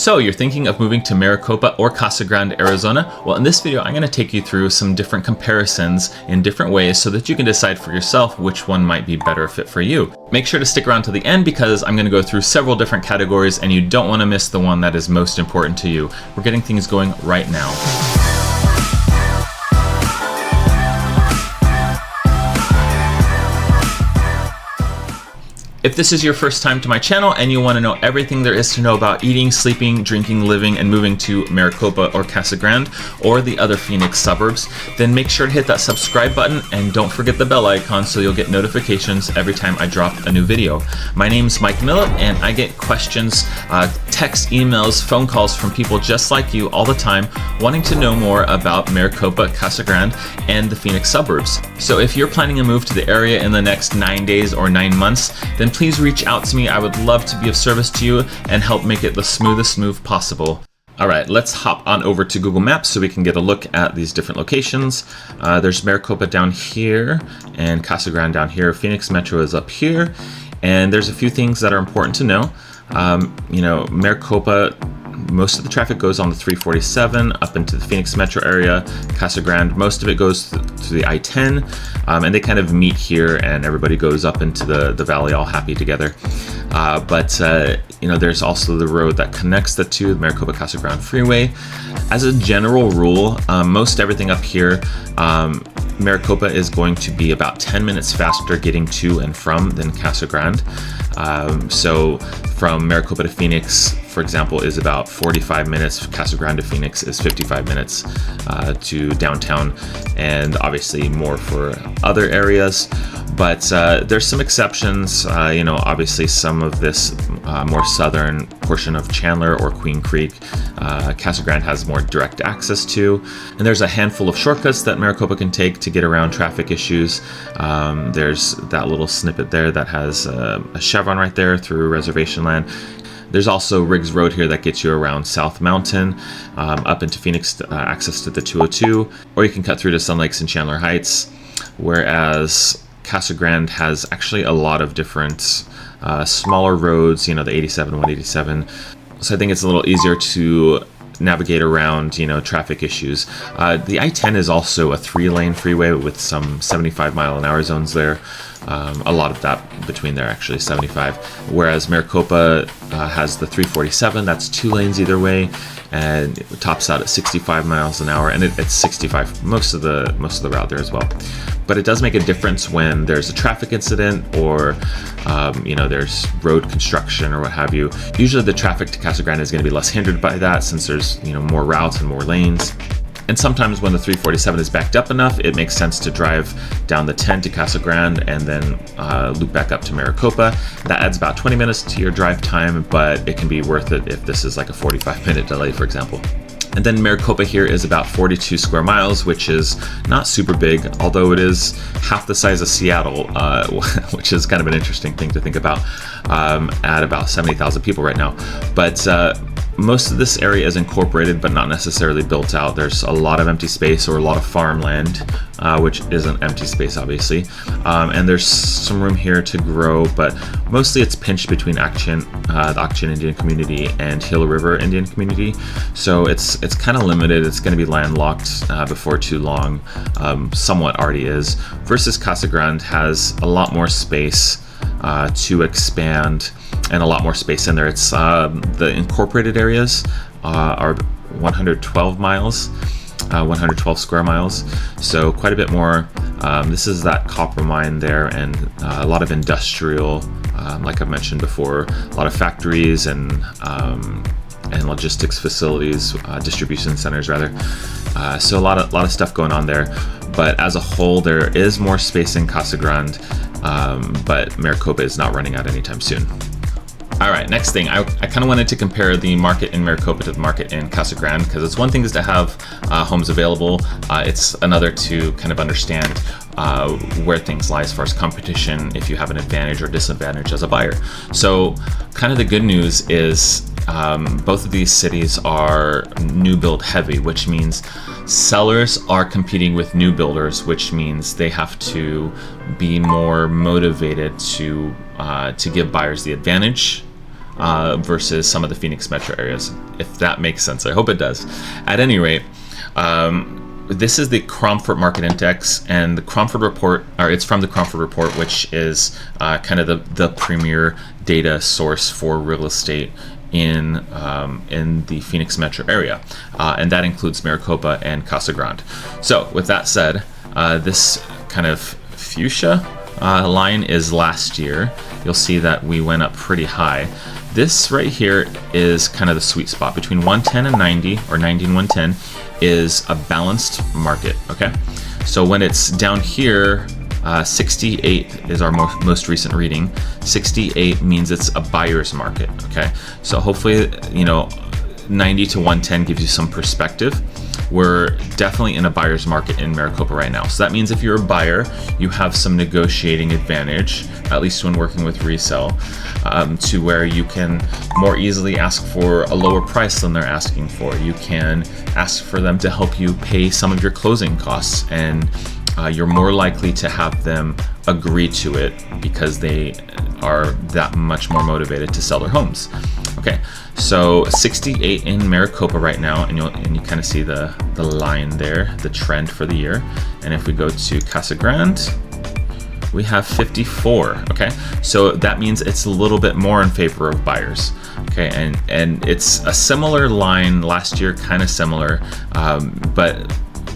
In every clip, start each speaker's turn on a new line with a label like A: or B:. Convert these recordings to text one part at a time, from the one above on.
A: So you're thinking of moving to Maricopa or Casa Grande, Arizona? Well, in this video, I'm going to take you through some different comparisons in different ways so that you can decide for yourself which one might be better fit for you. Make sure to stick around to the end because I'm going to go through several different categories and you don't want to miss the one that is most important to you. We're getting things going right now. If this is your first time to my channel and you want to know everything there is to know about eating, sleeping, drinking, living, and moving to Maricopa or Casa Grande or the other Phoenix suburbs, then make sure to hit that subscribe button and don't forget the bell icon so you'll get notifications every time I drop a new video. My name's Mike Millett and I get questions, texts, emails, phone calls from people just like you all the time wanting to know more about Maricopa, Casa Grande, and the Phoenix suburbs. So if you're planning a move to the area in the next 9 days or 9 months, then please reach out to me. I would love to be of service to you and help make it the smoothest move possible. All right, let's hop on over to Google Maps so we can get a look at these different locations. There's Maricopa down here and Casa Grande down here. Phoenix Metro is up here. And there's a few things that are important to know. Maricopa, most of the traffic goes on the 347 up into the Phoenix Metro area. Casa Grande, most of it goes to the I-10, and they kind of meet here and everybody goes up into the valley all happy together. There's also the road that connects the two, the Maricopa Casa Grande Freeway. As a general rule, most everything up here, Maricopa is going to be about 10 minutes faster getting to and from than Casa Grande. So from Maricopa to Phoenix, for example, is about 45 minutes. Casa Grande to Phoenix is 55 minutes to downtown, and obviously more for other areas. But there's some exceptions. Obviously some of this more southern portion of Chandler or Queen Creek, Casa Grande has more direct access to. And there's a handful of shortcuts that Maricopa can take to get around traffic issues. There's that little snippet there that has a chevron right there through reservation land. There's also Riggs Road here that gets you around South Mountain, up into Phoenix, access to the 202, or you can cut through to Sun Lakes and Chandler Heights, whereas Casa Grande has actually a lot of different smaller roads, the 87, 187. So I think it's a little easier to navigate around, traffic issues. The I-10 is also a 3-lane freeway with some 75-mile-an-hour zones there. A lot of that between there, actually, 75. Whereas Maricopa has the 347, that's 2 lanes either way, and it tops out at 65 miles an hour, and it's 65 most of the route there as well. But it does make a difference when there's a traffic incident or there's road construction or what have you. Usually the traffic to Casa Grande is going to be less hindered by that since there's more routes and more lanes. And sometimes when the 347 is backed up enough, it makes sense to drive down the 10 to Casa Grande and then loop back up to Maricopa. That adds about 20 minutes to your drive time, but it can be worth it if this is like a 45-minute delay, for example. And then Maricopa here is about 42 square miles, which is not super big, although it is half the size of Seattle, which is kind of an interesting thing to think about, at about 70,000 people right now. But most of this area is incorporated, but not necessarily built out. There's a lot of empty space or a lot of farmland, which isn't empty space, obviously. And there's some room here to grow, but mostly it's pinched between the Action Indian community and Hill River Indian community. So it's kind of limited. It's going to be landlocked before too long, somewhat already is, versus Casa Grande has a lot more space to expand and a lot more space in there. It's the incorporated areas are 112 miles, 112 square miles, so quite a bit more. This is that copper mine there, and a lot of industrial, like I've mentioned before, a lot of factories and logistics facilities, distribution centers rather. So a lot of stuff going on there. But as a whole, there is more space in Casa Grande, but Maricopa is not running out anytime soon. All right, next thing, I kind of wanted to compare the market in Maricopa to the market in Casa Grande, because it's one thing is to have homes available. It's another to kind of understand where things lie as far as competition, if you have an advantage or disadvantage as a buyer. So kind of the good news is both of these cities are new build heavy, which means sellers are competing with new builders, which means they have to be more motivated to give buyers the advantage versus some of the Phoenix metro areas, if that makes sense. I hope it does. At any rate, this is the Cromford Market Index, and the Cromford Report, or it's from the Cromford Report, which is kind of the premier data source for real estate in the Phoenix metro area, and that includes Maricopa and Casa Grande. So with that said, this kind of fuchsia line is last year. You'll see that we went up pretty high. This right here is kind of the sweet spot between 110 and 90, or 90 and 110 is a balanced market. Okay, so when it's down here, 68 is our most recent reading. 68 means it's a buyer's market. Okay, so hopefully 90 to 110 gives you some perspective. We're definitely in a buyer's market in Maricopa right now. So that means if you're a buyer, you have some negotiating advantage, at least when working with resale, to where you can more easily ask for a lower price than they're asking for. You can ask for them to help you pay some of your closing costs, and you're more likely to have them agree to it because they are that much more motivated to sell their homes. Okay, so 68 in Maricopa right now, and you kind of see the line there, the trend for the year. And if we go to Casa Grande, we have 54. Okay, so that means it's a little bit more in favor of buyers. Okay, and it's a similar line last year, kind of similar, but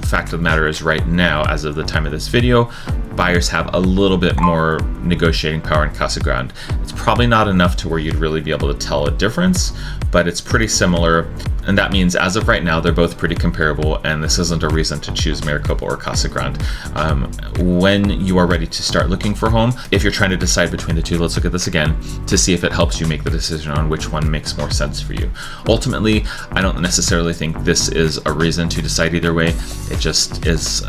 A: fact of the matter is right now, as of the time of this video, buyers have a little bit more negotiating power in Casa Grande. It's probably not enough to where you'd really be able to tell a difference, but it's pretty similar. And that means as of right now, they're both pretty comparable, and this isn't a reason to choose Maricopa or Casa Grande. When you are ready to start looking for a home, if you're trying to decide between the two, let's look at this again to see if it helps you make the decision on which one makes more sense for you. Ultimately, I don't necessarily think this is a reason to decide either way. It just is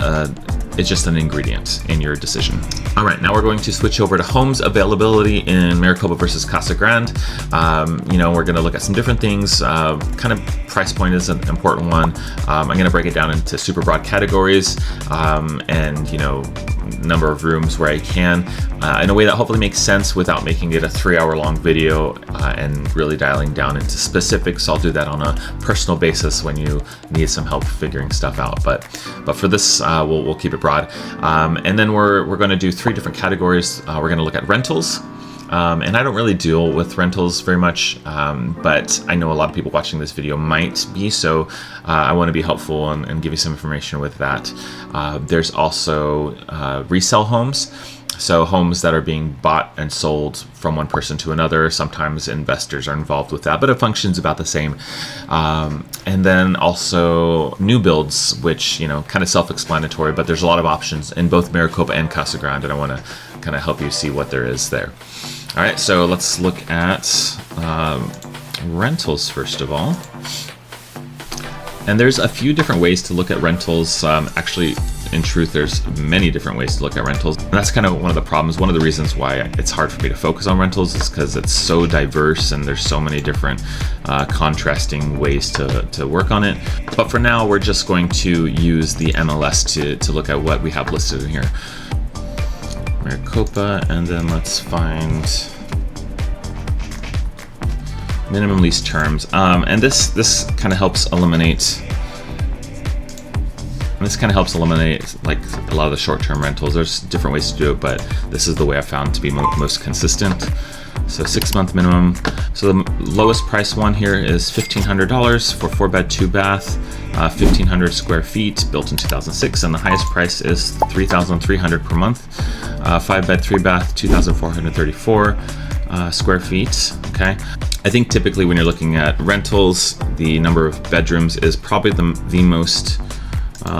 A: it's just an ingredient in your decision. All right, now we're going to switch over to homes availability in Maricopa versus Casa Grande. We're going to look at some different things. Kind of price point is an important one. I'm going to break it down into super broad categories, and number of rooms where I can, in a way that hopefully makes sense without making it a 3-hour long video, and really dialing down into specifics. I'll do that on a personal basis when you need some help figuring stuff out. But for this, we'll keep it broad. And then we're going to do 3 different categories. We're going to look at rentals. And I don't really deal with rentals very much, but I know a lot of people watching this video might be, so I want to be helpful and give you some information with that. There's also resale homes. So homes that are being bought and sold from one person to another. Sometimes investors are involved with that, but it functions about the same. And then also new builds, which, kind of self-explanatory, but there's a lot of options in both Maricopa and Casa Grande, and I want to kind of help you see what there is there. All right, so let's look at rentals first of all. And there's a few different ways to look at rentals. Actually, in truth, there's many different ways to look at rentals. And that's kind of one of the problems. One of the reasons why it's hard for me to focus on rentals is because it's so diverse and there's so many different contrasting ways to work on it. But for now, we're just going to use the MLS to look at what we have listed in here. Maricopa, and then let's find minimum lease terms, and this kind of helps eliminate. Like a lot of the short-term rentals. There's different ways to do it, but this is the way I found to be most consistent. So 6-month minimum. So the lowest price one here is $1,500 for 4-bed, 2-bath, 1,500 square feet, built in 2006, and the highest price is $3,300 per month. 5-bed, 3-bath, 2,434 square feet. Okay. I think typically when you're looking at rentals, the number of bedrooms is probably the most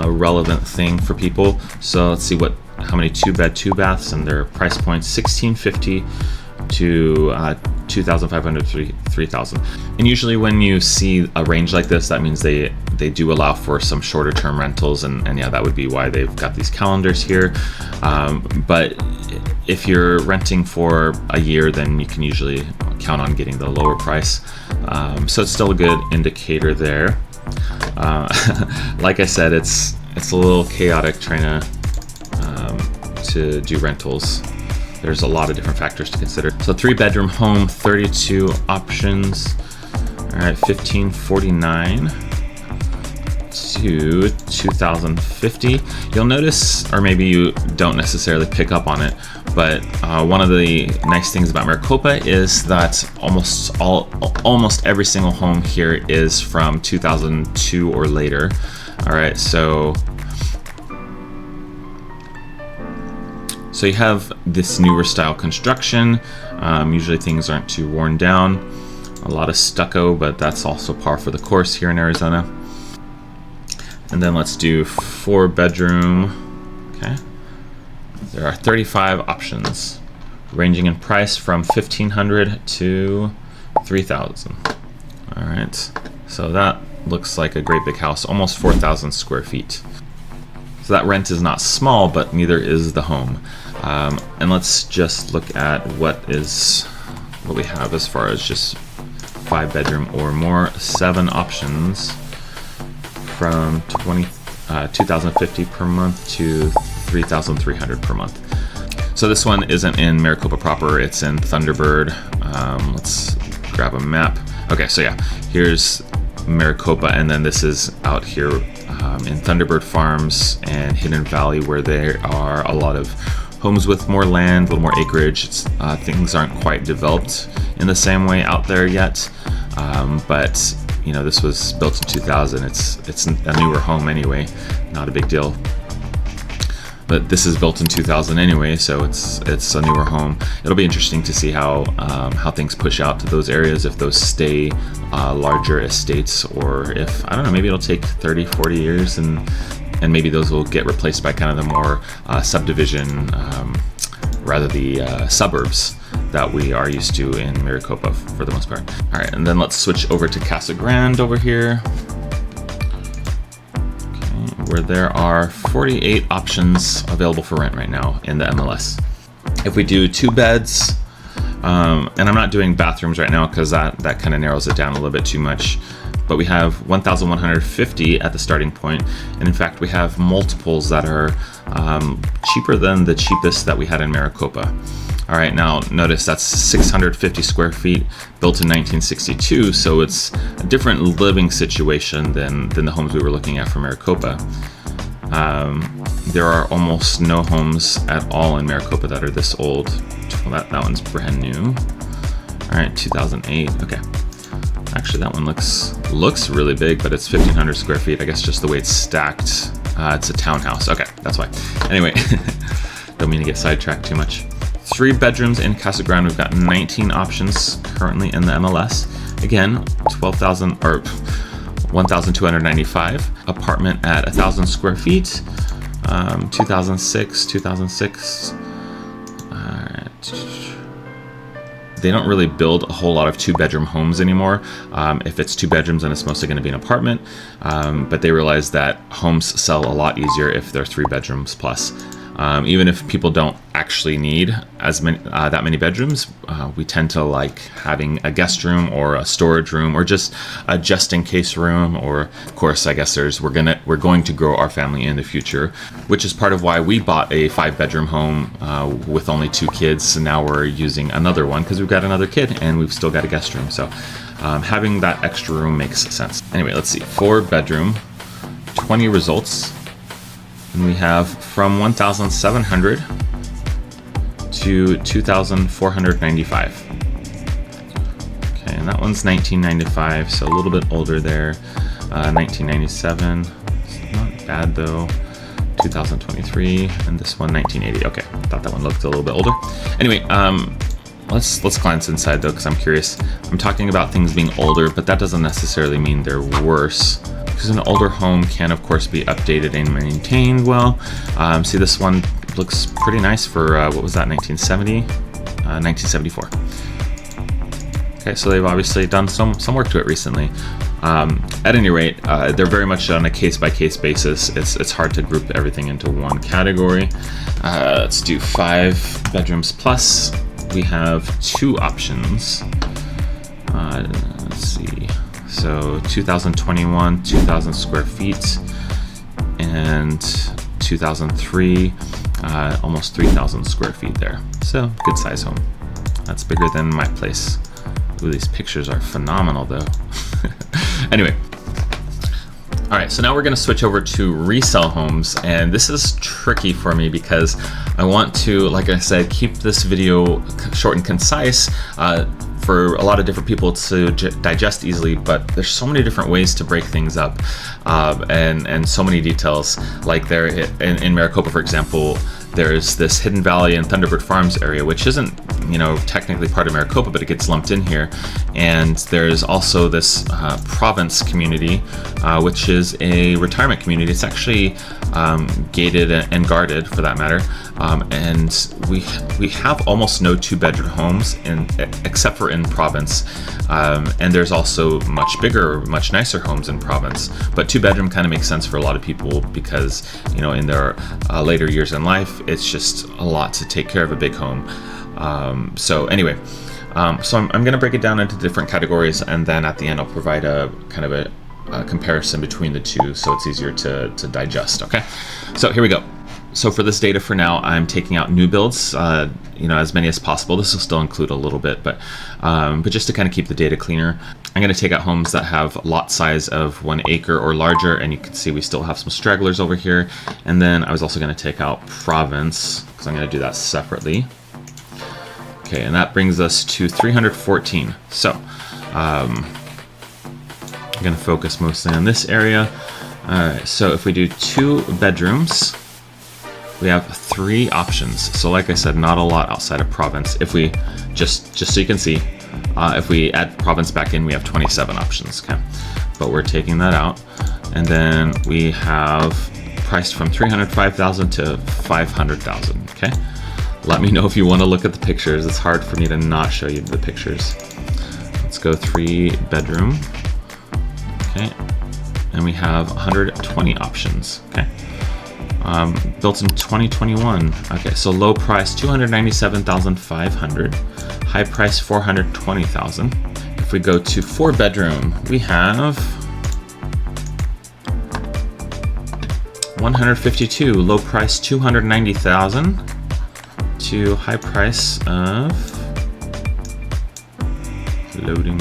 A: relevant thing for people. So let's see how many 2-bed, 2-baths, and their price points: $1,650 to 2,500, 3,000. And usually when you see a range like this, that means they do allow for some shorter term rentals, and yeah, that would be why they've got these calendars here. But if you're renting for a year, then you can usually count on getting the lower price. So it's still a good indicator there. Like I said, it's a little chaotic trying to do rentals. there's a lot of different factors to consider. So 3-bedroom home, 32 options. All right, $1,549 to $2,050. You'll notice, or maybe you don't necessarily pick up on it, but one of the nice things about Maricopa is that almost every single home here is from 2002 or later. All right, so you have this newer style construction. Usually things aren't too worn down. A lot of stucco, but that's also par for the course here in Arizona. And then let's do 4-bedroom. Okay. There are 35 options, ranging in price from $1,500 to $3,000. All right. So that looks like a great big house, almost 4,000 square feet. So that rent is not small, but neither is the home. And let's just look at what we have as far as just 5-bedroom or more. 7 options from $2,050 per month to $3,300 per month. So this one isn't in Maricopa proper, it's in Thunderbird. Let's grab a map. Okay, so yeah, here's Maricopa, and then this is out here in Thunderbird Farms and Hidden Valley, where there are a lot of homes with more land, a little more acreage. Things aren't quite developed in the same way out there yet, but you know, this was built in 2000. It's a newer home anyway, not a big deal. But this is built in 2000 anyway, so it's a newer home. It'll be interesting to see how things push out to those areas, if those stay larger estates, or if, I don't know, maybe it'll take 30, 40 years and maybe those will get replaced by kind of the more subdivision, rather the suburbs that we are used to in Maricopa for the most part. All right, and then let's switch over to Casa Grande over here, where there are 48 options available for rent right now in the MLS. If we do 2 beds, and I'm not doing bathrooms right now because that kind of narrows it down a little bit too much, but we have $1,150 at the starting point, and in fact we have multiples that are cheaper than the cheapest that we had in Maricopa. All right, now notice that's 650 square feet, built in 1962, so it's a different living situation than the homes we were looking at for Maricopa. There are almost no homes at all in Maricopa that are this old. Well, that one's brand new. All right, 2008. Okay, actually that one looks really big, but it's 1,500 square feet. I guess just the way it's stacked. It's a townhouse. Okay, that's why. Anyway, don't mean to get sidetracked too much. 3 bedrooms in Casa Grande. We've got 19 options currently in the MLS. Again, 12,000 or 1,295. Apartment at 1,000 square feet. 2006. They don't really build a whole lot of 2-bedroom homes anymore. If it's 2 bedrooms, then it's mostly going to be an apartment. But they realize that homes sell a lot easier if they're 3 bedrooms plus. Even if people don't actually need that many bedrooms, we tend to like having a guest room or a storage room or just a just-in-case room. Or, of course, I guess we're going to grow our family in the future, which is part of why we bought a 5-bedroom home with only 2 kids. And now we're using another one because we've got another kid and we've still got a guest room. So having that extra room makes sense. Anyway, let's see. 4-bedroom, 20 results. And we have from 1,700 to 2,495. Okay, and that one's 1995, so a little bit older there. 1997, not bad though. 2023, and this one 1980. Okay, thought that one looked a little bit older. Anyway, let's glance inside though, because I'm curious. I'm talking about things being older, but that doesn't necessarily mean they're worse. Because an older home can, of course, be updated and maintained well. See, this one looks pretty nice for, what was that, 1970? 1974. Okay, so they've obviously done some work to it recently. At any rate, they're very much on a case-by-case basis. It's hard to group everything into one category. Let's do 5 bedrooms plus. We have 2 options. Let's see. So 2021, 2,000 square feet, and 2003. almost 3,000 square feet there. So good size home. That's bigger than my place. Ooh, these pictures are phenomenal though. Anyway. All right, so now we're gonna switch over to resale homes, and this is tricky for me because I want to, like I said, keep this video short and concise for a lot of different people to digest easily, but there's so many different ways to break things up, and so many details. Like there in Maricopa, for example, there's this Hidden Valley and Thunderbird Farms area, which isn't, you know, technically part of Maricopa, but it gets lumped in here. And there's also this Province community, which is a retirement community. It's actually gated and guarded, for that matter. And we have almost no 2-bedroom homes, except for in Province. And there's also much bigger, much nicer homes in Province. But 2-bedroom kind of makes sense for a lot of people because, you know, in their later years in life, it's just a lot to take care of a big home. So anyway, so I'm going to break it down into different categories, and then at the end I'll provide a kind of a comparison between the two so it's easier to digest. Okay, so here we go. So for this data for now, I'm taking out new builds, you know, as many as possible. This will still include a little bit, but just to kind of keep the data cleaner, I'm going to take out homes that have lot size of 1 acre or larger, and you can see we still have some stragglers over here. And then I was also going to take out Province, because I'm going to do that separately. Okay, and that brings us to 314. So I'm going to focus mostly on this area. All right, so if we do 2 bedrooms, we have 3 options. So like I said, not a lot outside of Province. If we just so you can see, if we add Province back in, we have 27 options. Okay, but we're taking that out, and then we have priced from 305,000 to 500,000. Okay, let me know if you want to look at the pictures. It's hard for me to not show you the pictures. Let's go 3-bedroom. Okay, and we have 120 options. Okay. Built in 2021. Okay, so low price 297,500, high price 420,000. If we go to 4-bedroom, we have 152, low price 290,000 to high price of loading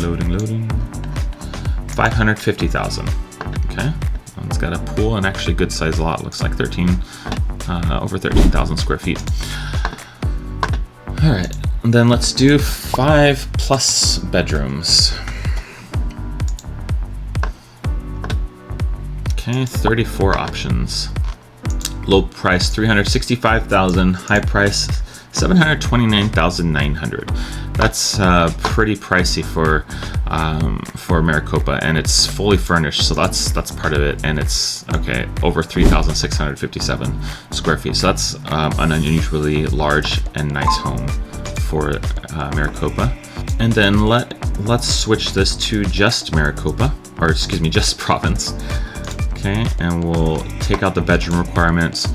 A: 550,000. Okay. It's got a pool and actually good size lot. Looks like over 13,000 square feet. All right, and then let's do 5+ bedrooms. Okay, 34 options. Low price 365,000, high price 729,900. That's pretty pricey for Maricopa, and it's fully furnished, so that's part of it. And it's okay, over 3,657 square feet. So that's an unusually large and nice home for Maricopa. And then let's switch this to just Maricopa, or excuse me, just Province. Okay, and we'll take out the bedroom requirements.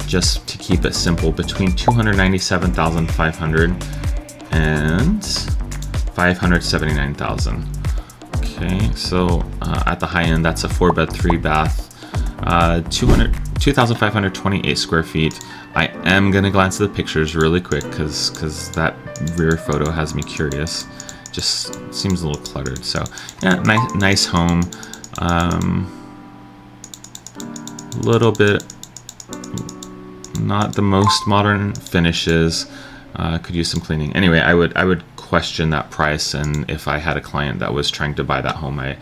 A: Just to keep it simple, between 297,500 and 579,000. Okay, so at the high end, that's a 4-bed, 3-bath, 2,528 square feet. I am gonna glance at the pictures really quick because that rear photo has me curious. Just seems a little cluttered. So yeah, nice home. Little bit. Not the most modern finishes. Could use some cleaning. Anyway, I would question that price, and if I had a client that was trying to buy that home, I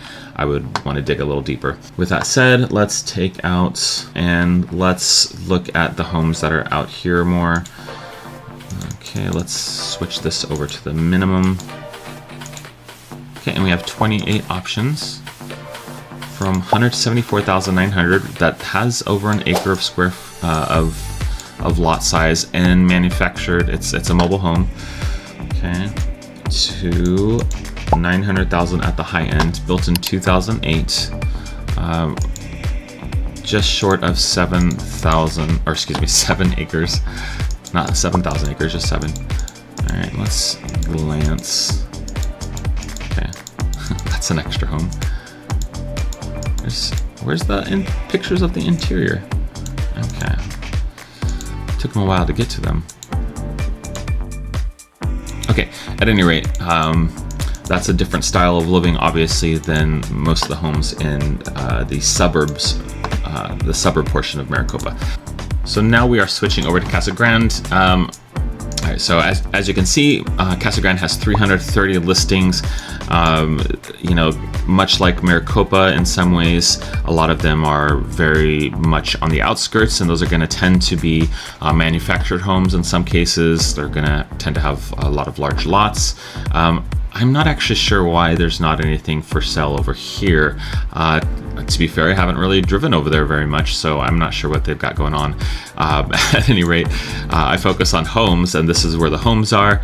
A: would want to dig a little deeper. With that said, let's take out and let's look at the homes that are out here more. Okay, let's switch this over to the minimum. Okay, and we have 28 options from 174,900 that has over an acre of square of lot size and manufactured. It's a mobile home. Okay, to 900,000 at the high end, built in 2008. Just short of 7,000, or excuse me, 7 acres. Not 7,000 acres, just 7. All right, let's glance. Okay, that's an extra home. Where's the pictures of the interior? Okay. Took them a while to get to them. Okay, at any rate, that's a different style of living, obviously, than most of the homes in the suburbs, the suburb portion of Maricopa. So now we are switching over to Casa Grande. All right, so as you can see, Casa Grande has 330 listings. You know, much like Maricopa in some ways, a lot of them are very much on the outskirts, and those are going to tend to be manufactured homes in some cases. They're going to tend to have a lot of large lots. I'm not actually sure why there's not anything for sale over here. To be fair, I haven't really driven over there very much, so I'm not sure what they've got going on. At any rate, I focus on homes, and this is where the homes are.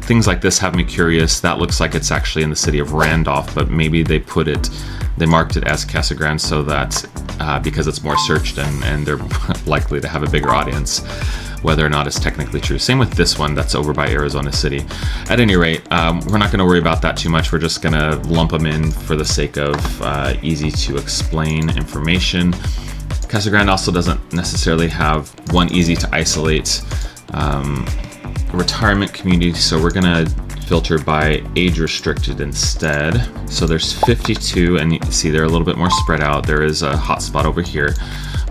A: Things like this have me curious. That looks like it's actually in the city of Randolph, but maybe they marked it as Casa Grande so that because it's more searched and they're likely to have a bigger audience. Whether or not it's technically true. Same with this one that's over by Arizona City. At any rate, we're not going to worry about that too much. We're just going to lump them in for the sake of easy to explain information. Casa Grande also doesn't necessarily have one easy to isolate retirement community, so we're going to filter by age restricted instead. So there's 52, and you can see they're a little bit more spread out. There is a hotspot over here,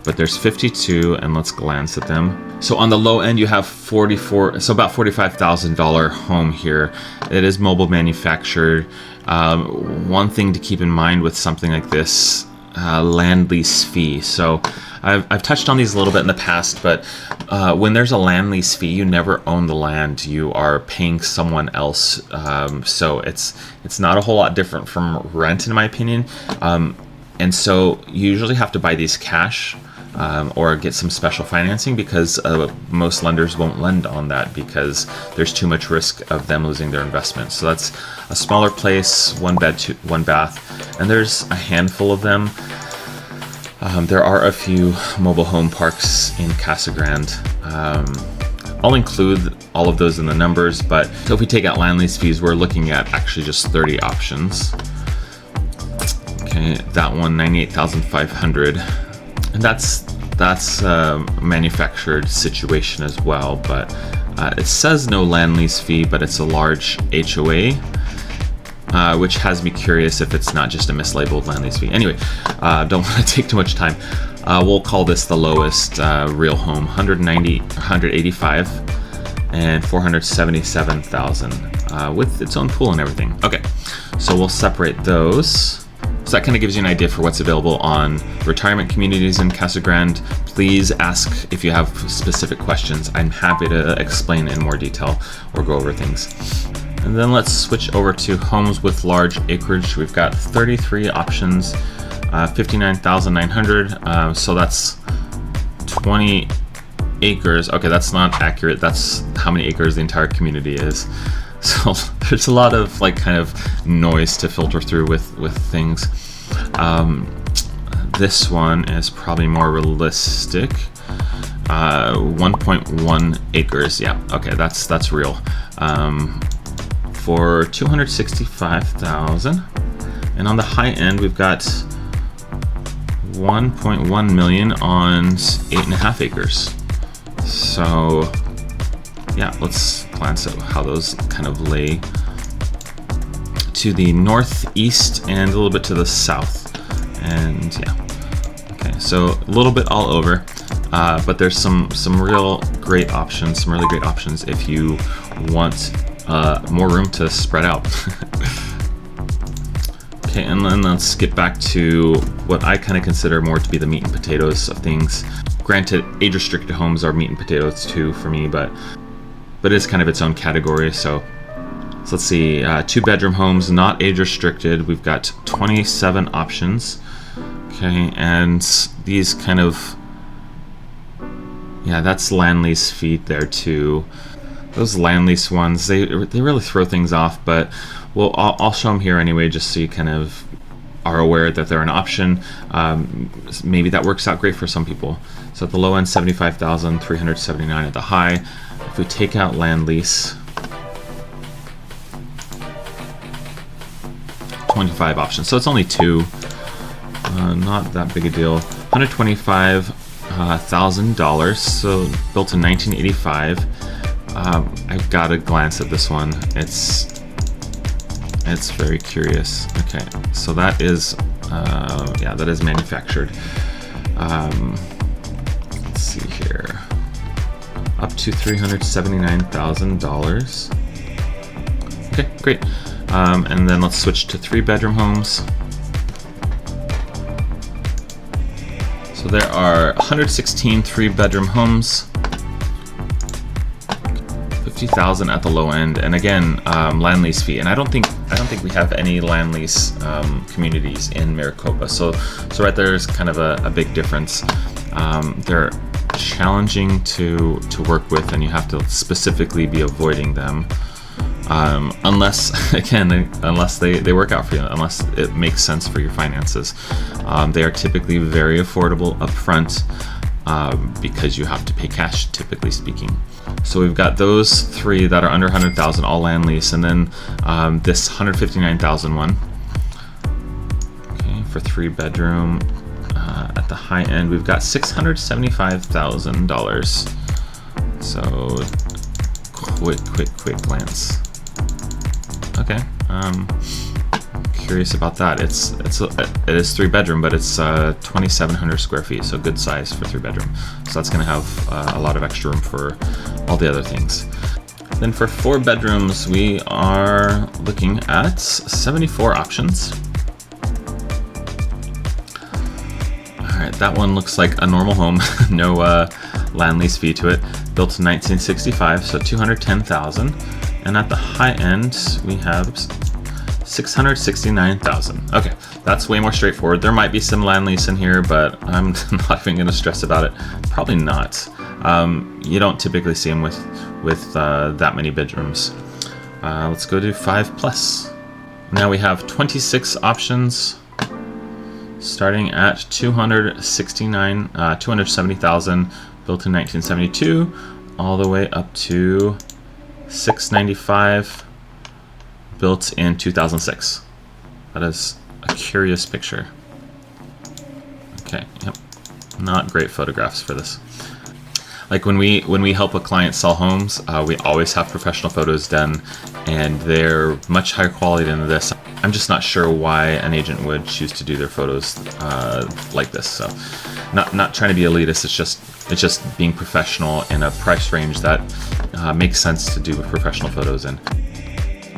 A: but there's 52, and let's glance at them. So on the low end, you have about $45,000 home here. It is mobile manufactured. One thing to keep in mind with something like this, land lease fee. So I've touched on these a little bit in the past, but when there's a land lease fee, you never own the land. You are paying someone else. So it's not a whole lot different from rent, in my opinion. And so you usually have to buy these cash. Or get some special financing, because most lenders won't lend on that because there's too much risk of them losing their investment. So that's a smaller place, one bed, one bath, and there's a handful of them. There are a few mobile home parks in Casa Grande. I'll include all of those in the numbers, but so if we take out land lease fees, we're looking at actually just 30 options. Okay, that one, 98,500. And that's a manufactured situation as well, but it says no land lease fee, but it's a large HOA, which has me curious if it's not just a mislabeled land lease fee. Anyway, don't want to take too much time. We'll call this the lowest real home, 185 and 477,000 with its own pool and everything. Okay, so we'll separate those. So that kind of gives you an idea for what's available on retirement communities in Casa Grande. Please ask if you have specific questions. I'm happy to explain in more detail or go over things. And then let's switch over to homes with large acreage. We've got 33 options, 59,900. So that's 20 acres. Okay, that's not accurate. That's how many acres the entire community is. So there's a lot of kind of noise to filter through with things. This one is probably more realistic. 1.1 acres. Yeah, okay, that's real. For 265,000, and on the high end we've got 1.1 million on 8.5 acres. So yeah, let's glance at how those kind of lay to the northeast and a little bit to the south. And yeah, okay, so a little bit all over, but there's some really great options if you want more room to spread out. Okay, and then let's get back to what I kind of consider more to be the meat and potatoes of things. Granted, age-restricted homes are meat and potatoes too for me, but it's kind of its own category. So let's see, 2-bedroom homes, not age-restricted. We've got 27 options. Okay, and these kind of, yeah, that's land lease fee there too. Those land lease ones, they really throw things off, but well, I'll show them here anyway, just so you kind of are aware that they're an option. Maybe that works out great for some people. So at the low end, 75,379 at the high. If we take out land lease, 25 options. So it's only 2, not that big a deal. $125,000, so built in 1985. I've got to glance at this one. It's very curious. Okay, so that is yeah, that is manufactured. Let's see here, up to $379,000. Okay, great. And then let's switch to 3-bedroom homes. So there are 116 3-bedroom homes, $50,000 at the low end, and again, land lease fee. And I don't think we have any land lease communities in Maricopa. So right there is kind of a big difference. They're challenging to work with, and you have to specifically be avoiding them. Unless they work out for you, unless it makes sense for your finances. They are typically very affordable upfront because you have to pay cash, typically speaking. So we've got those 3 that are under 100,000, all land lease, and then this 159,000 one. Okay, for 3-bedroom. At the high end, we've got $675,000. So quick glance. Okay, curious about that. It is 3-bedroom, but it's 2,700 square feet, so good size for 3-bedroom. So that's going to have a lot of extra room for all the other things. Then for 4 bedrooms, we are looking at 74 options. All right, that one looks like a normal home, no land lease fee to it. Built in 1965, so $210,000. And at the high end, we have $669,000. Okay, that's way more straightforward. There might be some land lease in here, but I'm not even going to stress about it. Probably not. You don't typically see them with that many bedrooms. Let's go to 5+. Now we have 26 options, starting at $270,000, built in 1972, all the way up to $695,000, built in 2006. That is a curious picture. Okay, yep, not great photographs for this. Like when we help a client sell homes, we always have professional photos done, and they're much higher quality than this. I'm just not sure why an agent would choose to do their photos like this. So, not trying to be elitist. It's just being professional in a price range that makes sense to do professional photos in.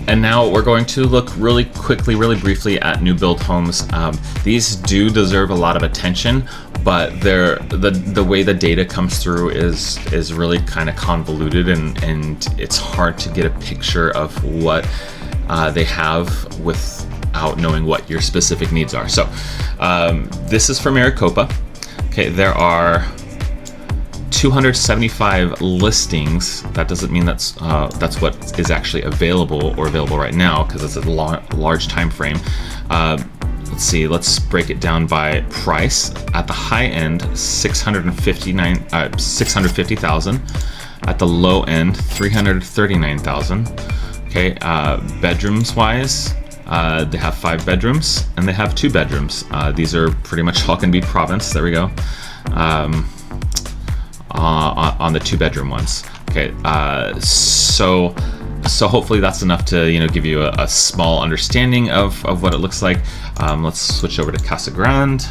A: And now we're going to look really quickly, really briefly at new build homes. These do deserve a lot of attention, but the way the data comes through is really kind of convoluted, and it's hard to get a picture of what they have without knowing what your specific needs are. So this is for Maricopa. Okay, there are 275 listings. That doesn't mean that's what is actually available right now, because it's a large time frame. Let's see, let's break it down by price. At the high end, $650,000. At the low end, $339,000. Okay, bedrooms wise, they have 5 bedrooms and they have 2 bedrooms. These are pretty much all gonna be Province. There we go. On the 2-bedroom ones. Okay, so hopefully that's enough to give you a small understanding of what it looks like. Let's switch over to Casa Grande.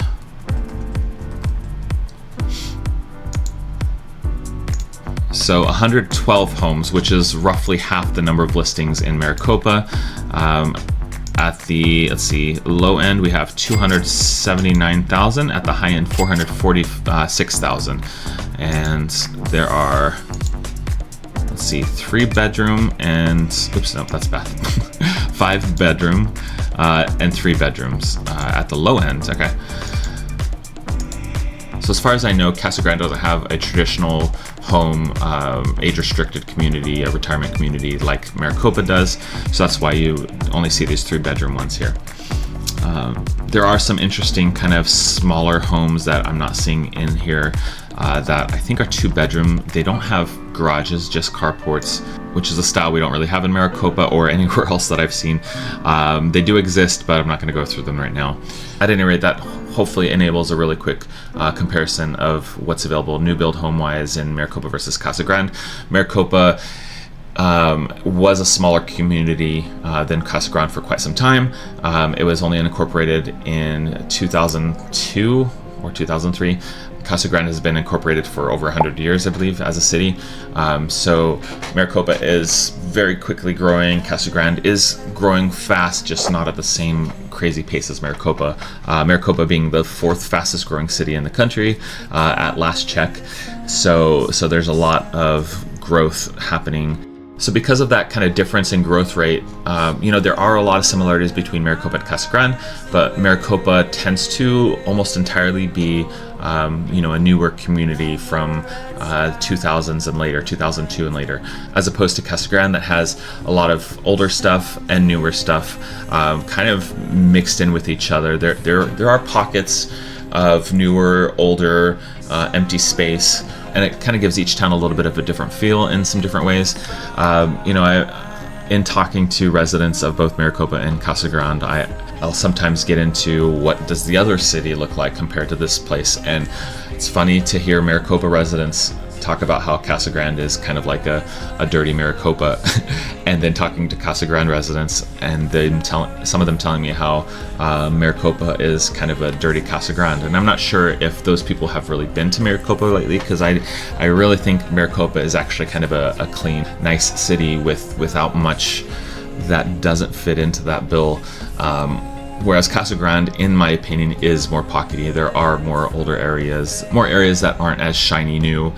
A: So 112 homes, which is roughly half the number of listings in Maricopa. At the, let's see, low end, we have 279,000. At the high end, 446,000. And there are, let's see, 3-bedroom and, oops, no, that's bad. 5-bedroom and 3 bedrooms at the low end. Okay. So as far as I know, Casa Grande doesn't have a traditional home, age-restricted community, a retirement community like Maricopa does. So that's why you only see these 3-bedroom ones here. There are some interesting kind of smaller homes that I'm not seeing in here. that I think are 2-bedroom. They don't have garages, just carports, which is a style we don't really have in Maricopa or anywhere else that I've seen. They do exist, but I'm not going to go through them right now. At any rate, that hopefully enables a really quick comparison of what's available new build home-wise in Maricopa versus Casa Grande. Maricopa was a smaller community than Casa Grande for quite some time. It was only incorporated in 2002 or 2003. Casa Grande has been incorporated for over 100 years, I believe, as a city. So Maricopa is very quickly growing. Casa Grande is growing fast, just not at the same crazy pace as Maricopa. Maricopa being the 4th fastest growing city in the country at last check. So there's a lot of growth happening. So because of that kind of difference in growth rate, there are a lot of similarities between Maricopa and Casa Grande, but Maricopa tends to almost entirely be a newer community from 2000s and later, 2002 and later, as opposed to Casa Grande that has a lot of older stuff and newer stuff kind of mixed in with each other. There are pockets of newer, older, empty space, and it kind of gives each town a little bit of a different feel in some different ways. In talking to residents of both Maricopa and Casa Grande, I'll sometimes get into what does the other city look like compared to this place, and it's funny to hear Maricopa residents talk about how Casa Grande is kind of like a dirty Maricopa, and then talking to Casa Grande residents and some of them telling me how Maricopa is kind of a dirty Casa Grande. And I'm not sure if those people have really been to Maricopa lately, because I really think Maricopa is actually kind of a clean, nice city without much that doesn't fit into that bill. Whereas Casa Grande, in my opinion, is more pockety. There are more older areas, more areas that aren't as shiny new,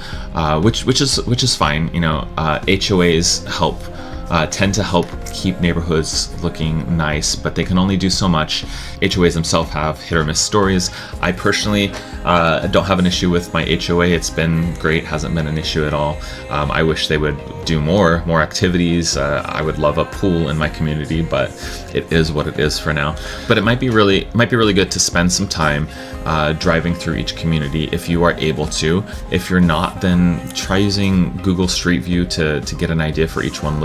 A: which is fine. HOAs tend to help keep neighborhoods looking nice, but they can only do so much. HOAs themselves have hit or miss stories. I personally don't have an issue with my HOA. It's been great, hasn't been an issue at all. I wish they would do more activities. I would love a pool in my community, but it is what it is for now. But it might be really good to spend some time driving through each community if you are able to. If you're not, then try using Google Street View to get an idea for each one,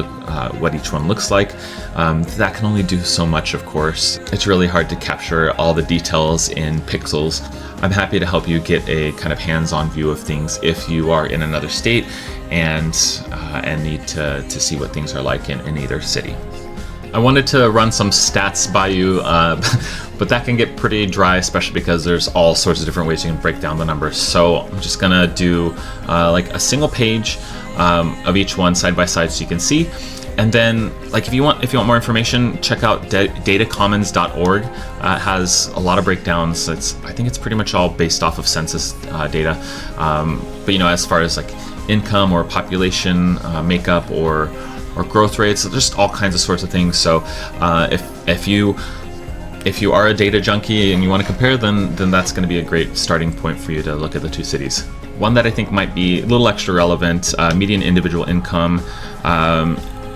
A: what each one looks like. That can only do so much, of course. It's really hard to capture all the details in pixels. I'm happy to help you get a kind of hands-on view of things if you are in another state and need to see what things are like in either city. I wanted to run some stats by you, but that can get pretty dry, especially because there's all sorts of different ways you can break down the numbers. So I'm just gonna do like a single page of each one side by side so you can see. And then, like, if you want more information, check out datacommons.org. It has a lot of breakdowns. I think it's pretty much all based off of census data. But as far as like income or population makeup or growth rates, just all kinds of sorts of things. So if you are a data junkie and you want to compare, then that's going to be a great starting point for you to look at the two cities. One that I think might be a little extra relevant, median individual income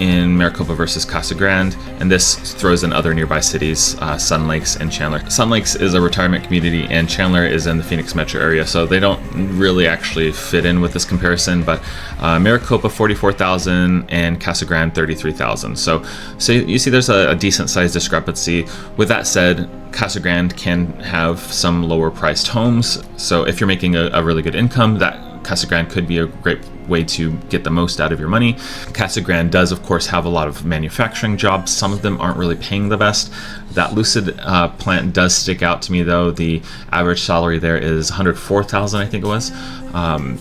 A: in Maricopa versus Casa Grande, and this throws in other nearby cities, Sun Lakes and Chandler. Sun Lakes is a retirement community, and Chandler is in the Phoenix metro area, so they don't really actually fit in with this comparison, but Maricopa $44,000 and Casa Grande $33,000. So you see there's a decent sized discrepancy. With that said, Casa Grande can have some lower priced homes, so if you're making a really good income, that Casa Grande could be a great way to get the most out of your money. Casa Grande does, of course, have a lot of manufacturing jobs. Some of them aren't really paying the best. That Lucid plant does stick out to me, though. The average salary there is $104,000, I think it was.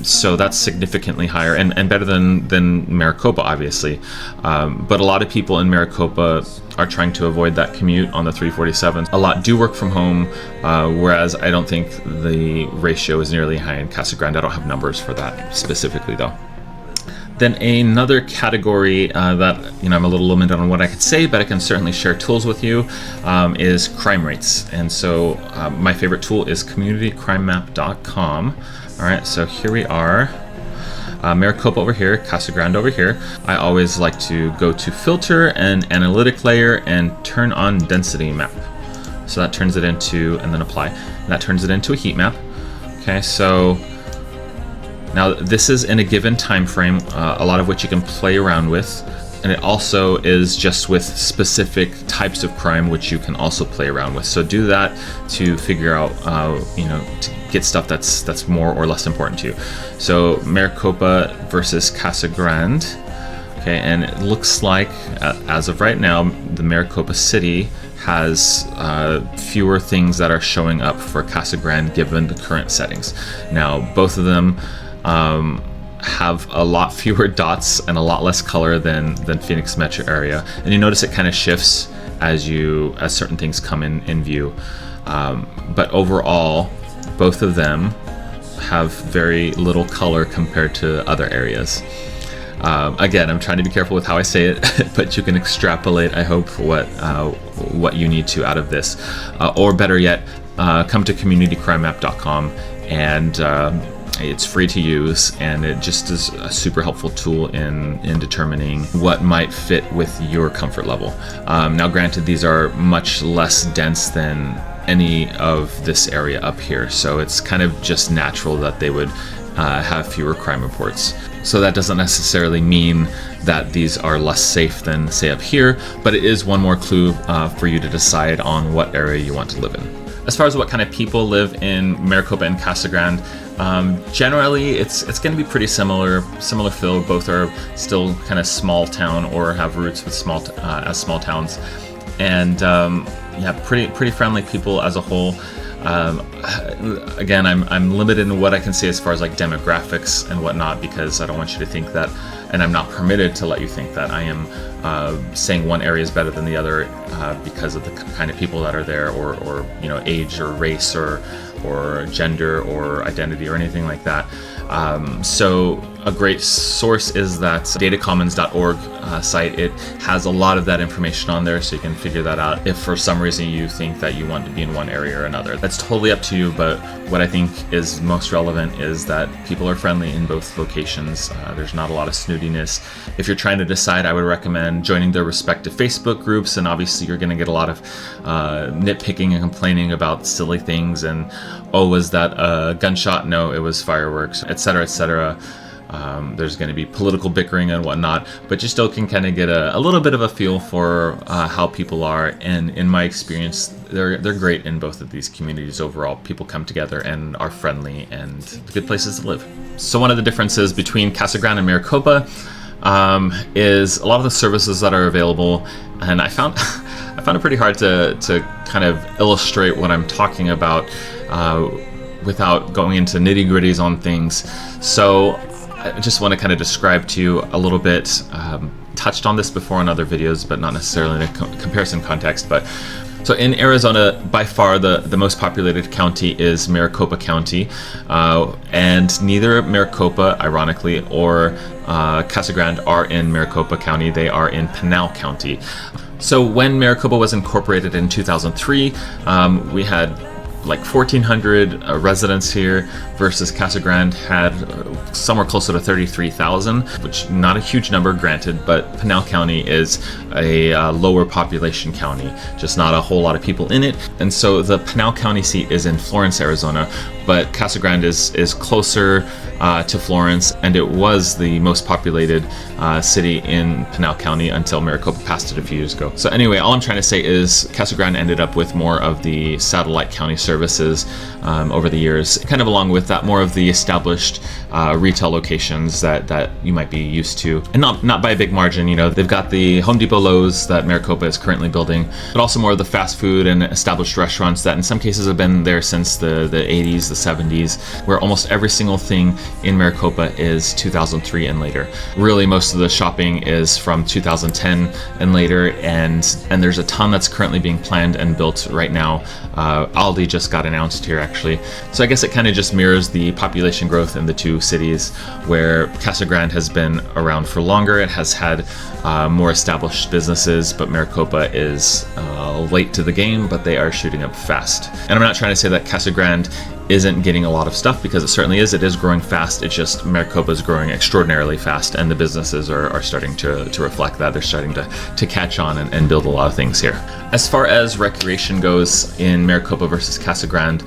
A: So that's significantly higher and better than Maricopa, obviously. But a lot of people in Maricopa are trying to avoid that commute on the 347. A lot do work from home, whereas I don't think the ratio is nearly high in Casa Grande. I don't have numbers for that specifically, though. Then another category that I'm a little limited on what I could say, but I can certainly share tools with you, is crime rates. And so my favorite tool is communitycrimemap.com. All right, so here we are. Maricopa over here, Casa Grande over here. I always like to go to filter and analytic layer and turn on density map. So that turns it into, and then apply. And that turns it into a heat map. Okay, so Now, this is in a given time frame, a lot of which you can play around with. And it also is just with specific types of crime, which you can also play around with. So do that to figure out, to get stuff that's more or less important to you. So Maricopa versus Casa Grande. Okay, and it looks like, as of right now, the Maricopa City has fewer things that are showing up for Casa Grande given the current settings. Now, both of them have a lot fewer dots and a lot less color than Phoenix metro area, and you notice it kind of shifts as certain things come in view, but overall both of them have very little color compared to other areas. Again, I'm trying to be careful with how I say it, but you can extrapolate, I hope, what you need to out of this, or better yet, come to communitycrimemap.com, and it's free to use, and it just is a super helpful tool in determining what might fit with your comfort level. Now, granted, these are much less dense than any of this area up here, so it's kind of just natural that they would have fewer crime reports. So that doesn't necessarily mean that these are less safe than, say, up here, but it is one more clue for you to decide on what area you want to live in. As far as what kind of people live in Maricopa and Casa Grande, generally it's going to be pretty similar feel. Both are still kind of small town or have roots with small towns, and pretty friendly people as a whole. Again, I'm limited in what I can say as far as like demographics and whatnot, because I don't want you to think that, and I'm not permitted to let you think that I am saying one area is better than the other because of the kind of people that are there, or age or race or gender or identity or anything like that. So a great source is that datacommons.org site. It has a lot of that information on there, so you can figure that out if for some reason you think that you want to be in one area or another. That's totally up to you, but what I think is most relevant is that people are friendly in both locations. There's not a lot of snootiness. If you're trying to decide, I would recommend joining their respective Facebook groups, and obviously you're going to get a lot of nitpicking and complaining about silly things, and was that a gunshot? No, it was fireworks, etc., etc. There's going to be political bickering and whatnot, but you still can kind of get a little bit of a feel for how people are. And in my experience, they're great in both of these communities overall. People come together and are friendly and good places to live. So one of the differences between Casa Grande and Maricopa is a lot of the services that are available, and I found it pretty hard to kind of illustrate what I'm talking about without going into nitty-gritties on things. So I just want to kind of describe to you a little bit, touched on this before in other videos, but not necessarily in a comparison context. But so in Arizona, by far the most populated county is Maricopa County, and neither Maricopa, ironically, or Casa Grande are in Maricopa County. They are in Pinal County. So when Maricopa was incorporated in 2003, we had like 1,400 residents here, versus Casa Grande had somewhere closer to 33,000, which not a huge number, granted, but Pinal County is a lower population county, just not a whole lot of people in it. And so the Pinal County seat is in Florence, Arizona, but Casa Grande is closer to Florence, and it was the most populated city in Pinal County until Maricopa passed it a few years ago. So anyway, all I'm trying to say is Casa Grande ended up with more of the satellite county services over the years, kind of along with that, more of the established retail locations that you might be used to, and not by a big margin. They've got the Home Depot, Lowe's that Maricopa is currently building, but also more of the fast food and established restaurants that in some cases have been there since the 80s, the 70s, where almost every single thing in Maricopa is 2003 and later. Really, most of the shopping is from 2010 and later, and there's a ton that's currently being planned and built right now. Aldi just got announced here, actually. So I guess it kind of just mirrors the population growth in the two cities, where Casa Grande has been around for longer. It has had more established businesses, but Maricopa is late to the game, but they are shooting up fast. And I'm not trying to say that Casa Grande isn't getting a lot of stuff, because it certainly is. It is growing fast. It's just Maricopa is growing extraordinarily fast, and the businesses are starting to reflect that. They're starting to catch on and build a lot of things here. As far as recreation goes in Maricopa versus Casa Grande,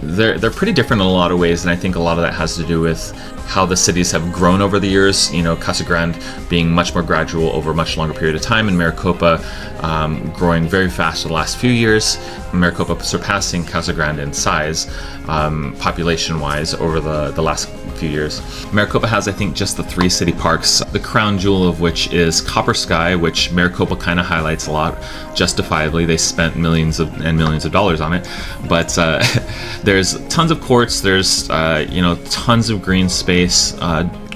A: they're pretty different in a lot of ways, and I think a lot of that has to do with how the cities have grown over the years. You know, Casa Grande being much more gradual over a much longer period of time, and Maricopa growing very fast in the last few years. Maricopa surpassing Casa Grande in size, population-wise, over the last few years. Maricopa has, I think, just the 3 city parks, the crown jewel of which is Copper Sky, which Maricopa kind of highlights a lot, justifiably. They spent millions and millions of dollars on it, but there's tons of courts, there's tons of green space,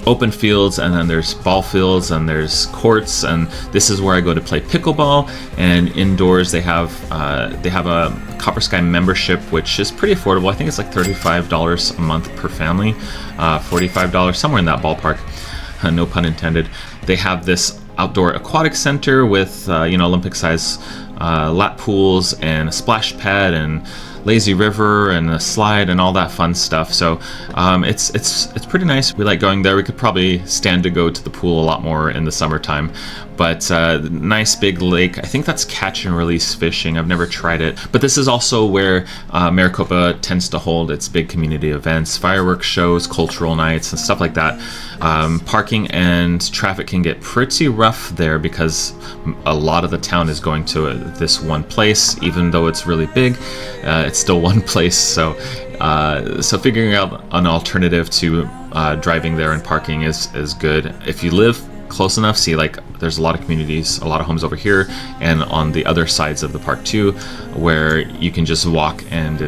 A: open fields, and then there's ball fields, and there's courts, and this is where I go to play pickleball. And indoors they have a Copper Sky membership, which is pretty affordable. I think it's like $35 a month per family, $45, somewhere in that ballpark, no pun intended. They have this outdoor aquatic center with Olympic size lap pools and a splash pad and lazy river and a slide and all that fun stuff. So it's pretty nice. We like going there. We could probably stand to go to the pool a lot more in the summertime, but nice big lake. I think that's catch and release fishing. I've never tried it, but this is also where Maricopa tends to hold its big community events, fireworks shows, cultural nights, and stuff like that. Parking and traffic can get pretty rough there because a lot of the town is going to this one place. Even though it's really big, it's still one place. So figuring out an alternative to driving there and parking is good. If you live close enough, see, like, there's a lot of communities, a lot of homes over here and on the other sides of the park too, where you can just walk and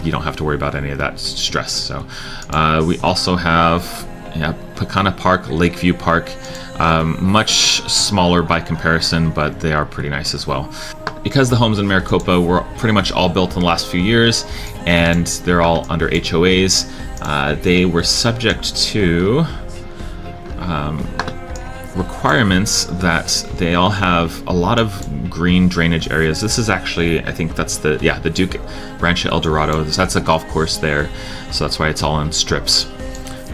A: you don't have to worry about any of that stress. So we also have Pecana Park, Lakeview Park, much smaller by comparison, but they are pretty nice as well. Because the homes in Maricopa were pretty much all built in the last few years and they're all under HOAs, they were subject to requirements that they all have a lot of green drainage areas. This is actually, I think that's the Duke Rancho El Dorado. That's a golf course there, so that's why it's all in strips.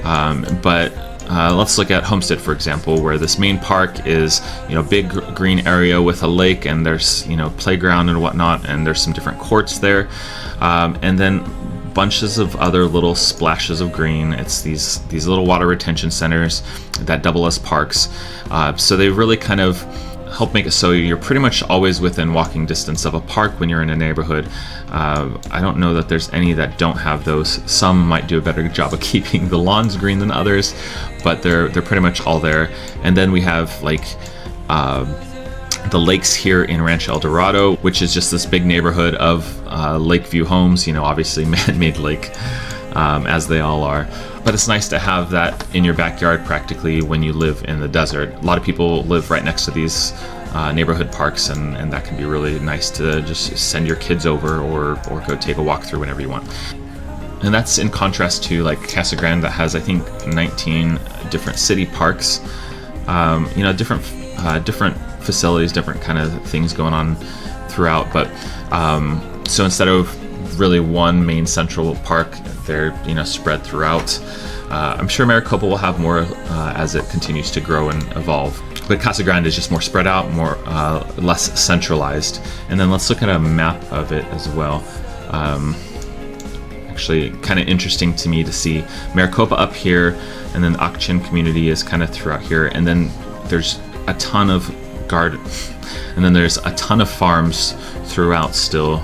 A: But let's look at Homestead, for example, where this main park is, big green area with a lake, and there's, playground and whatnot, and there's some different courts there, and then bunches of other little splashes of green. It's these little water retention centers that double as parks. So they really kind of help make it so you're pretty much always within walking distance of a park when you're in a neighborhood. I don't know that there's any that don't have those. Some might do a better job of keeping the lawns green than others, but they're pretty much all there. And then we have the lakes here in Rancho El Dorado, which is just this big neighborhood of Lakeview homes, obviously man-made lake, as they all are. But it's nice to have that in your backyard practically when you live in the desert. A lot of people live right next to these neighborhood parks, and that can be really nice to just send your kids over or go take a walk through whenever you want. And that's in contrast to like Casa Grande, that has, I think, 19 different city parks, different facilities, different kind of things going on throughout. But so instead of really one main central park, they're spread throughout. I'm sure Maricopa will have more as it continues to grow and evolve, but Casa Grande is just more spread out, more less centralized. And then let's look at a map of it as well. Actually, kind of interesting to me to see Maricopa up here, and then the Akchin community is kind of throughout here, and then there's a ton of gardens, and then there's a ton of farms throughout still.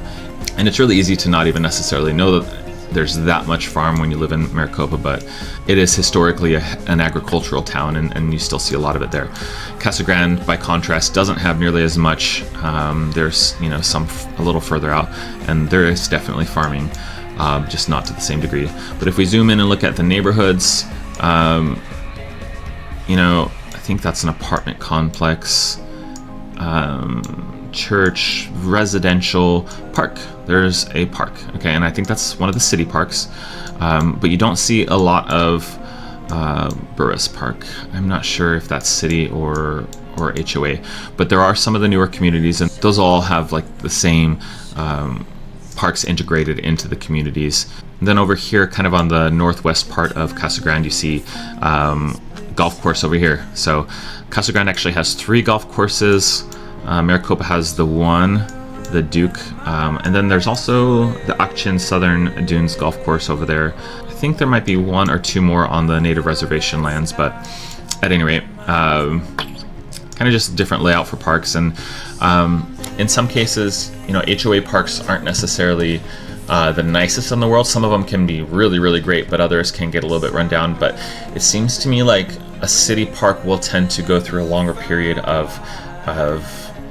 A: And it's really easy to not even necessarily know that there's that much farm when you live in Maricopa, but it is historically an agricultural town, and you still see a lot of it there. Casa Grande, by contrast, doesn't have nearly as much. There's some a little further out, and there is definitely farming, just not to the same degree. But if we zoom in and look at the neighborhoods, I think that's an apartment complex, church, residential, park. There's a park, okay, and I think that's one of the city parks, but you don't see a lot of Burris Park. I'm not sure if that's city or HOA, but there are some of the newer communities, and those all have like the same parks integrated into the communities. And then over here, kind of on the northwest part of Casa Grande, you see golf course over here. So Casa Grande actually has 3 golf courses. Maricopa has the one the Duke. And then there's also the Ak-Chin Southern Dunes Golf Course over there. I think there might be 1 or 2 more on the native reservation lands, but at any rate, kind of just a different layout for parks. And in some cases, HOA parks aren't necessarily the nicest in the world. Some of them can be really, really great, but others can get a little bit run down. But it seems to me like a city park will tend to go through a longer period of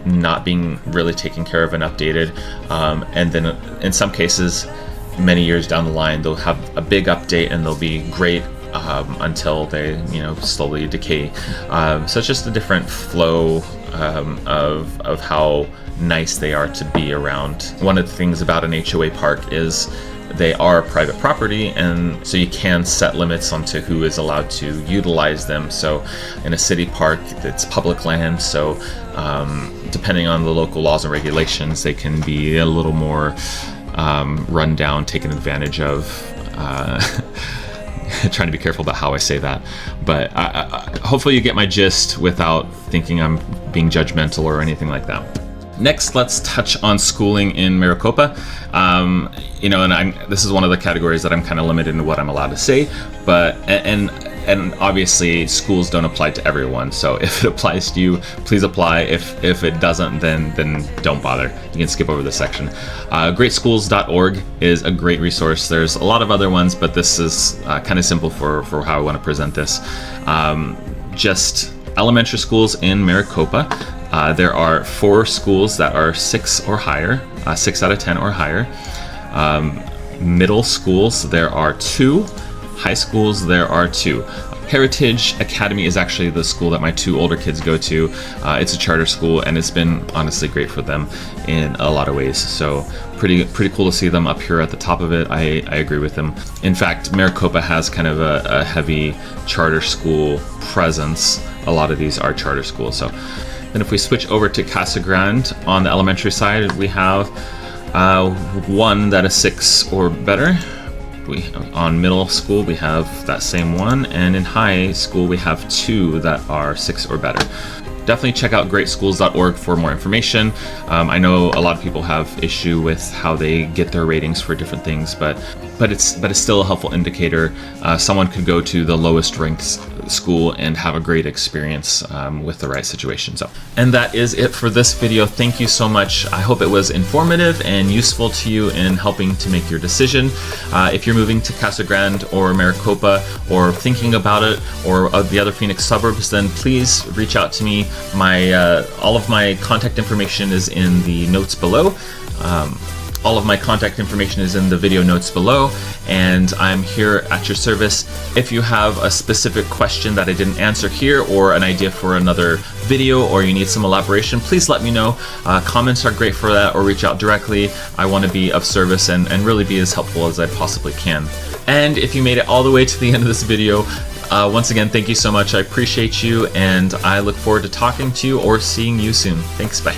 A: not being really taken care of and updated. And then in some cases, many years down the line, they'll have a big update and they'll be great until they slowly decay. So it's just a different flow of how nice they are to be around. One of the things about an HOA park is they are private property, and so you can set limits onto who is allowed to utilize them. So in a city park, it's public land, so depending on the local laws and regulations, they can be a little more run down, taken advantage of. Trying to be careful about how I say that, but hopefully you get my gist without thinking I'm being judgmental or anything like that. Next, let's touch on schooling in Maricopa. This is one of the categories that I'm kind of limited in what I'm allowed to say, but and obviously schools don't apply to everyone. So if it applies to you, please apply. If it doesn't, then don't bother. You can skip over this section. Greatschools.org is a great resource. There's a lot of other ones, but this is kind of simple for how I want to present this. Just elementary schools in Maricopa. There are 4 schools that are 6 or higher, 6 out of 10 or higher. Middle schools, there are 2. High schools, there are 2. Heritage Academy is actually the school that my 2 older kids go to. It's a charter school, and it's been honestly great for them in a lot of ways. So pretty cool to see them up here at the top of it. I agree with them. In fact, Maricopa has kind of a heavy charter school presence. A lot of these are charter schools. So then if we switch over to Casa Grande on the elementary side, we have 1 that is 6 or better. On middle school, we have that same 1, and in high school, we have 2 that are 6 or better. Definitely check out greatschools.org for more information. I know a lot of people have issue with how they get their ratings for different things, but it's still a helpful indicator. Someone could go to the lowest ranked school and have a great experience with the right situation. And that is it for this video. Thank you so much. I hope it was informative and useful to you in helping to make your decision. If you're moving to Casa Grande or Maricopa, or thinking about it, or the other Phoenix suburbs, then please reach out to me. All of my contact information is in the notes below. All of my contact information is in the video notes below, and I'm here at your service. If you have a specific question that I didn't answer here, or an idea for another video, or you need some elaboration, please let me know. Comments are great for that, or reach out directly. I want to be of service and really be as helpful as I possibly can. And if you made it all the way to the end of this video, once again, thank you so much. I appreciate you, and I look forward to talking to you or seeing you soon. Thanks, bye.